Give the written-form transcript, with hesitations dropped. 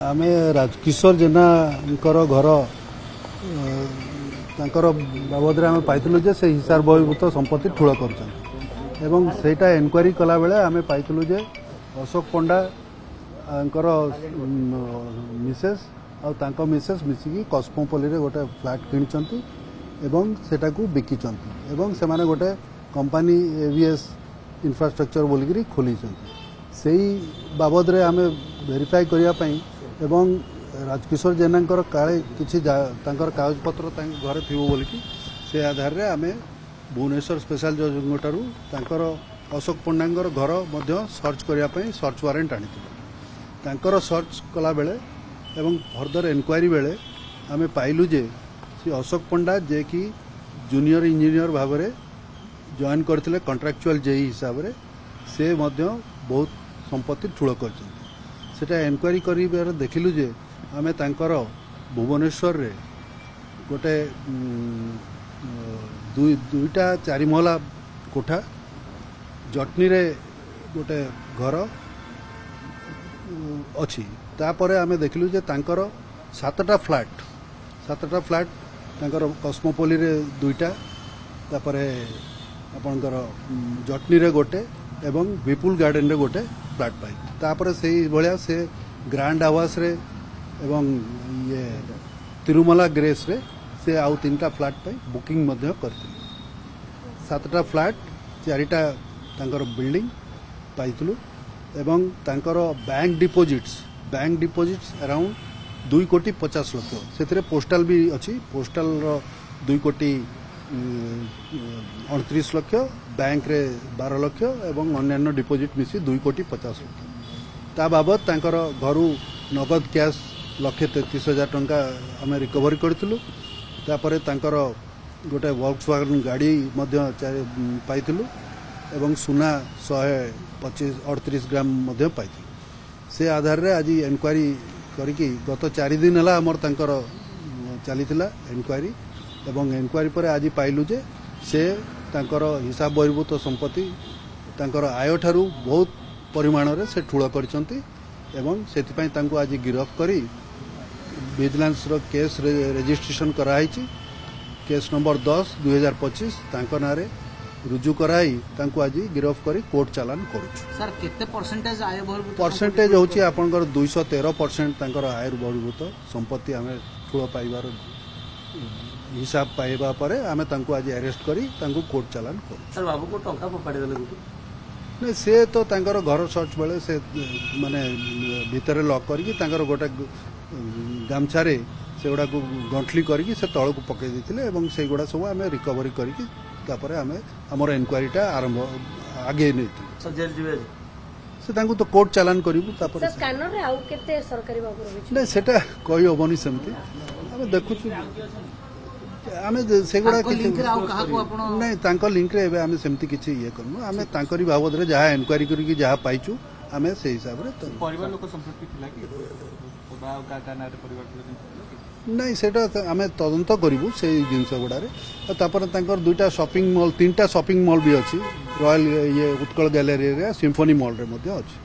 आमे राजकिशोर जेना घर बाबद आम पाइलु जे से हिसार बहिर्भूत संपत्ति ठूल करटा एनक्वारी कला बेले आम पाइलु जे अशोक पंडा मिसेस आ मिसेस मिसिकी कस्मोपोली रे गोटे फ्लैट किनिचंती एवं सेटा को बिकिचंती एवं से माने गोटे कंपनी एवीएस इंफ्रास्ट्रक्चर बोलिकी खोली से बाबद रे आम वेरीफाई करने एवं राजकिशोर जेना काले किसी कागज पत्र घरे थी बोलिकी से आधार रे आम भुवनेश्वर स्पेशल जज अशोक पंडा घर सर्च करने सर्च वारेंट आनी सर्च कला बेले एवं फर्दर एनक्वारी बेले आम पाइलु जे अशोक पंडा जे कि जूनियर इंजीनियर भाव में जॉइन करते कॉन्ट्रैक्चुअल जेई हिसाब से बहुत संपत्ति ठूल कर एनक्वारी कर देखिलु जे आमे तांकर भुवनेश्वर रे गोटे दुईटा चारि महला कोठा जटनी रे गोटे घर अच्छी तापरे आमे देखिलु जे तांकर सातटा फ्लैट तांकर कस्मोपोली रे दुईटा तापरे आपणकर जटनी रे गोटे एवं विपुल गार्डन रे गोटे फ्लैट पाई तापरे सेही भलिया से ग्रांड आवास रे एवं ये तिरुमला ग्रेस रे से आउ तीनटा फ्लैट पाई बुकिंग मध्य करथिले सातटा फ्लैट चारिटा तांकर बिल्डिंग पाइतलु एवं तांकर बैंक डिपोजिट्स अराउंड 2 कोटी 50 लाख से पोस्टाल भी अच्छी पोस्टाल 2 कोटी 38 लाख बैंक रे 12 लाख एवं अन्य डिपोजिट मिसी 2 कोटी 50 लाख ता बाबद तांकर घरू नगद कैश 1,33,000 टंका आम रिकवरी करथिलु तापरे तांकर गोटे वॉक्सवैगन गाड़ी मध्य पाइथिलु एवं सुना 125-38 ग्राम मध्य पाइथिलु से आधार रे आज एनक्वारी करिकी गत 4 दिन हला हमर तांकर चलीथिला एनक्वारी एवं एनक्वारी पर आज पाइलु जे से तांकर हिसाब बहिर्भूत संपत्ति तांकर आय ठारू बहुत परिमाण रे से ठूल करचंती एवं सेतिपई तांको आज गिरफ्त करी विजिलेंस रो केस रजिस्ट्रेशन कराई केस नंबर 10/2025 तांको नारे रुजु कराई तांको आज गिरफ्त करी कोर्ट चालान करू सर केते परसेंटेज आय बहिर्भूत परसेंटेज होची आपनकर 213% तांकर आय बहिर्भूत संपत्ति आमे ठूल पाइबार हिसाब पाइबा परे आमे तांको आज अरेस्ट करी तांको कोर्ट चालान करू सर बाबू को टंका पपाड़ी देले नहीं से तो तांकर घर सर्च बेले से माने भितर लॉक करके तांकर गोटे गामछारे से गुड़ा को गंठली करके से तल को पकई देथिले एवं से गुड़ा सब आमे रिकवरी करके तापरे आमे हमर एनक्वारीटा आरंभ आगे नेथिले सर जेल जिवे से तांको तो कोर्ट चालान करिवु तापरे सर स्कैनर रे आउ केते सरकारी बाबू रही नहीं सेटा कहि होबनी सेमती आमे देखुछु आमे से गुड़ा नहीं तांको लिंक रे एबे आमे सेमती किछि ये करनु आमे तांकरी बाबद रे जहा एनक्वारी करी जहा पाइछु आमे से हिसाब रे परिवार लोक संपत्ति थिला कि बाबा का नारे परिवार नहीं सेटा आमे तदंत करिवु से जिंस गुडा रे तापर तांकर दुईटा शॉपिंग मॉल 3टा शॉपिंग मॉल भी अछि रॉयल ये उत्कल गैलरी रे सिम्फनी मॉल रे मध्ये अछि।